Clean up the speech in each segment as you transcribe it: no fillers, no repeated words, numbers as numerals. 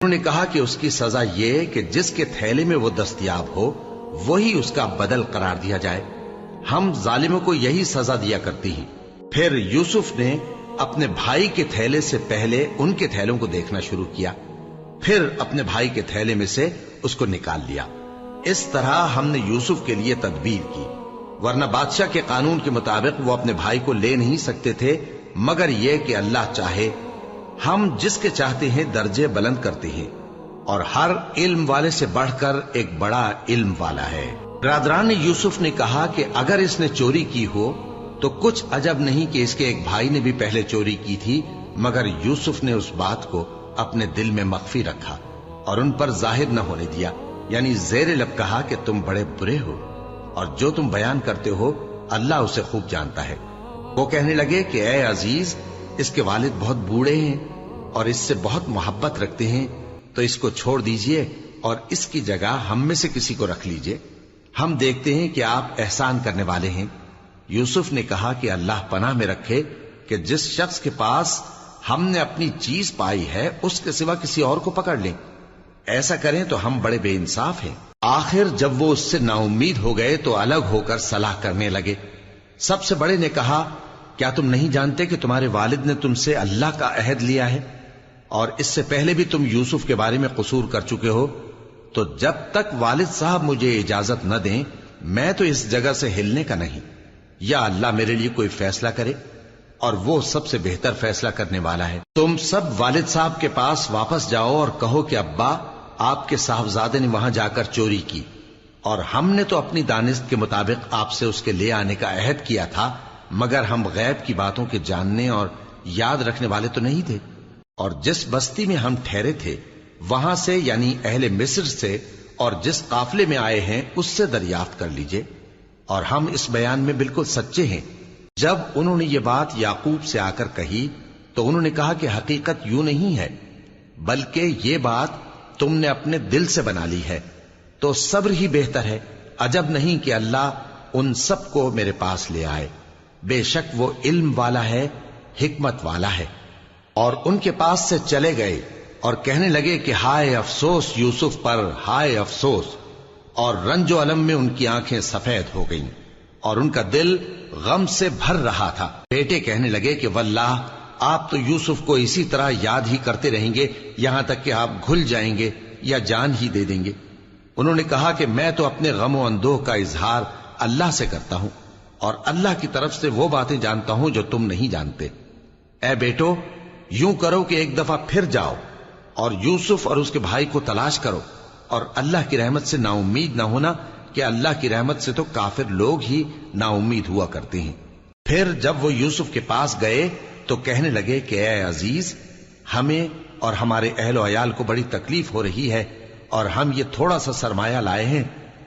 انہوں نے کہا کہ اس کی سزا یہ کہ جس کے تھیلے میں وہ دستیاب ہو وہی اس کا بدل قرار دیا جائے. ہم ظالموں کو یہی سزا دیا کرتی ہیں. پھر یوسف نے اپنے بھائی کے تھیلے سے پہلے ان کے تھیلوں کو دیکھنا شروع کیا، پھر اپنے بھائی کے تھیلے میں سے اس کو نکال لیا. اس طرح ہم نے یوسف کے لیے تدبیر کی، ورنہ بادشاہ کے قانون کے مطابق وہ اپنے بھائی کو لے نہیں سکتے تھے مگر یہ کہ اللہ چاہے. ہم جس کے چاہتے ہیں درجے بلند کرتے ہیں، اور ہر علم والے سے بڑھ کر ایک بڑا علم والا ہے. برادران نے یوسف نے کہا کہ اگر اس نے چوری کی ہو تو کچھ عجب نہیں کہ اس کے ایک بھائی نے بھی پہلے چوری کی تھی، مگر یوسف نے اس بات کو اپنے دل میں مخفی رکھا اور ان پر ظاہر نہ ہونے دیا. یعنی زیر لب کہا کہ تم بڑے برے ہو اور جو تم بیان کرتے ہو اللہ اسے خوب جانتا ہے. وہ کہنے لگے کہ اے عزیز، اس کے والد بہت بوڑھے ہیں اور اس سے بہت محبت رکھتے ہیں، تو اس کو چھوڑ دیجئے اور اس کی جگہ ہم میں سے کسی کو رکھ لیجئے. ہم دیکھتے ہیں کہ آپ احسان کرنے والے ہیں. یوسف نے کہا کہ اللہ پناہ میں رکھے کہ جس شخص کے پاس ہم نے اپنی چیز پائی ہے اس کے سوا کسی اور کو پکڑ لیں. ایسا کریں تو ہم بڑے بے انصاف ہیں. آخر جب وہ اس سے نا امید ہو گئے تو الگ ہو کر صلاح کرنے لگے. سب سے بڑے نے کہا، کیا تم نہیں جانتے کہ تمہارے والد نے تم سے اللہ کا عہد لیا ہے اور اس سے پہلے بھی تم یوسف کے بارے میں قصور کر چکے ہو؟ تو جب تک والد صاحب مجھے اجازت نہ دیں میں تو اس جگہ سے ہلنے کا نہیں. یا اللہ میرے لیے کوئی فیصلہ کرے اور وہ سب سے بہتر فیصلہ کرنے والا ہے. تم سب والد صاحب کے پاس واپس جاؤ اور کہو کہ ابا، آپ کے صاحبزادے نے وہاں جا کر چوری کی اور ہم نے تو اپنی دانست کے مطابق آپ سے اس کے لے آنے کا عہد کیا تھا، مگر ہم غیب کی باتوں کے جاننے اور یاد رکھنے والے تو نہیں تھے. اور جس بستی میں ہم ٹھہرے تھے وہاں سے، یعنی اہل مصر سے، اور جس قافلے میں آئے ہیں اس سے دریافت کر لیجئے، اور ہم اس بیان میں بالکل سچے ہیں. جب انہوں نے یہ بات یعقوب سے آ کر کہی تو انہوں نے کہا کہ حقیقت یوں نہیں ہے، بلکہ یہ بات تم نے اپنے دل سے بنا لی ہے، تو صبر ہی بہتر ہے. عجب نہیں کہ اللہ ان سب کو میرے پاس لے آئے. بے شک وہ علم والا ہے، حکمت والا ہے. اور ان کے پاس سے چلے گئے اور کہنے لگے کہ ہائے افسوس یوسف پر، ہائے افسوس. اور رنج و الم میں ان کی آنکھیں سفید ہو گئیں اور ان کا دل غم سے بھر رہا تھا. بیٹے کہنے لگے کہ واللہ آپ تو یوسف کو اسی طرح یاد ہی کرتے رہیں گے یہاں تک کہ آپ گھل جائیں گے یا جان ہی دے دیں گے. انہوں نے کہا کہ میں تو اپنے غم و اندوہ کا اظہار اللہ سے کرتا ہوں اور اللہ کی طرف سے وہ باتیں جانتا ہوں جو تم نہیں جانتے. اے بیٹو، یوں کرو کہ ایک دفعہ پھر جاؤ اور یوسف اور اس کے بھائی کو تلاش کرو، اور اللہ کی رحمت سے نا امید نہ ہونا کہ اللہ کی رحمت سے تو کافر لوگ ہی نا امید ہوا کرتے ہیں. پھر جب وہ یوسف کے پاس گئے تو کہنے لگے کہ اے عزیز، ہمیں اور ہمارے اہل و عیال کو بڑی تکلیف ہو رہی ہے اور ہم یہ تھوڑا سا سرمایہ لائے ہیں،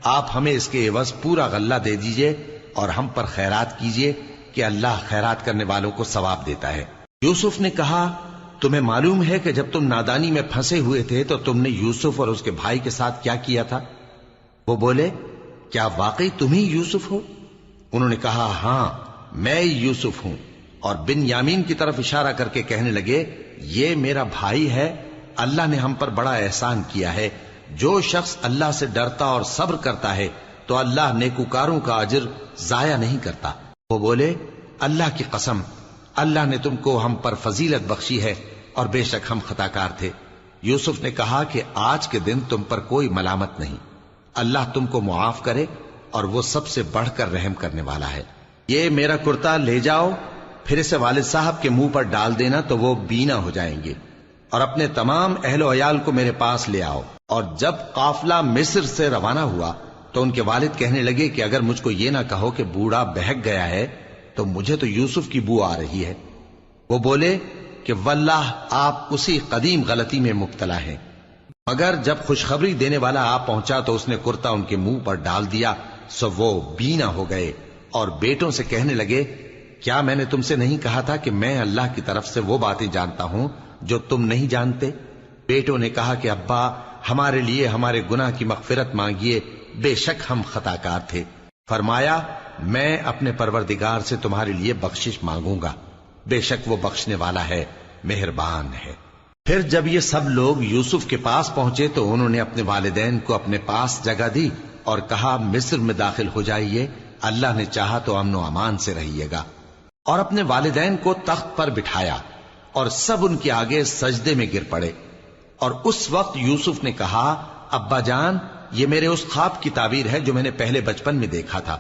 آپ ہمیں اس کے عوض پورا غلہ دے دیجئے اور ہم پر خیرات کیجئے کہ اللہ خیرات کرنے والوں کو ثواب دیتا ہے. یوسف نے کہا، تمہیں معلوم ہے کہ جب تم نادانی میں پھنسے ہوئے تھے تو تم نے یوسف اور اس کے بھائی کے ساتھ کیا کیا تھا؟ وہ بولے، کیا واقعی تم ہی یوسف ہو؟ انہوں نے کہا، ہاں میں یوسف ہوں. اور بن یامین کی طرف اشارہ کر کے کہنے لگے، یہ میرا بھائی ہے. اللہ نے ہم پر بڑا احسان کیا ہے. جو شخص اللہ سے ڈرتا اور صبر کرتا ہے تو اللہ نیکوکاروں کا اجر ضائع نہیں کرتا. وہ بولے، اللہ کی قسم، اللہ نے تم کو ہم پر فضیلت بخشی ہے اور بے شک ہم خطا کار تھے. یوسف نے کہا کہ آج کے دن تم پر کوئی ملامت نہیں، اللہ تم کو معاف کرے اور وہ سب سے بڑھ کر رحم کرنے والا ہے. یہ میرا کرتا لے جاؤ، پھر اسے والد صاحب کے منہ پر ڈال دینا تو وہ بینا ہو جائیں گے، اور اپنے تمام اہل و عیال کو میرے پاس لے آؤ. اور جب قافلہ مصر سے روانہ ہوا تو ان کے والد کہنے لگے کہ اگر مجھ کو یہ نہ کہو کہ بوڑھا بہک گیا ہے تو مجھے تو یوسف کی بو آ رہی ہے. وہ بولے کہ واللہ آپ اسی قدیم غلطی میں مبتلا ہیں. مگر جب خوشخبری دینے والا آپ پہنچا تو اس نے کرتا ان کے منہ پر ڈال دیا، سو وہ بینا ہو گئے. اور بیٹوں سے کہنے لگے، کیا میں نے تم سے نہیں کہا تھا کہ میں اللہ کی طرف سے وہ باتیں جانتا ہوں جو تم نہیں جانتے؟ بیٹوں نے کہا کہ ابا، ہمارے لیے ہمارے گناہ کی مغفرت مانگیے، بے شک ہم خطا کار تھے. فرمایا، میں اپنے پروردگار سے تمہارے لیے بخشش مانگوں گا، بے شک وہ بخشنے والا ہے، مہربان ہے. پھر جب یہ سب لوگ یوسف کے پاس پہنچے تو انہوں نے اپنے والدین کو اپنے پاس جگہ دی اور کہا مصر میں داخل ہو جائیے، اللہ نے چاہا تو امن و امان سے رہیے گا، اور اپنے والدین کو تخت پر بٹھایا اور سب ان کے آگے سجدے میں گر پڑے۔ اور اس وقت یوسف نے کہا ابا جان، یہ میرے اس خواب کی تعبیر ہے جو میں نے پہلے بچپن میں دیکھا تھا۔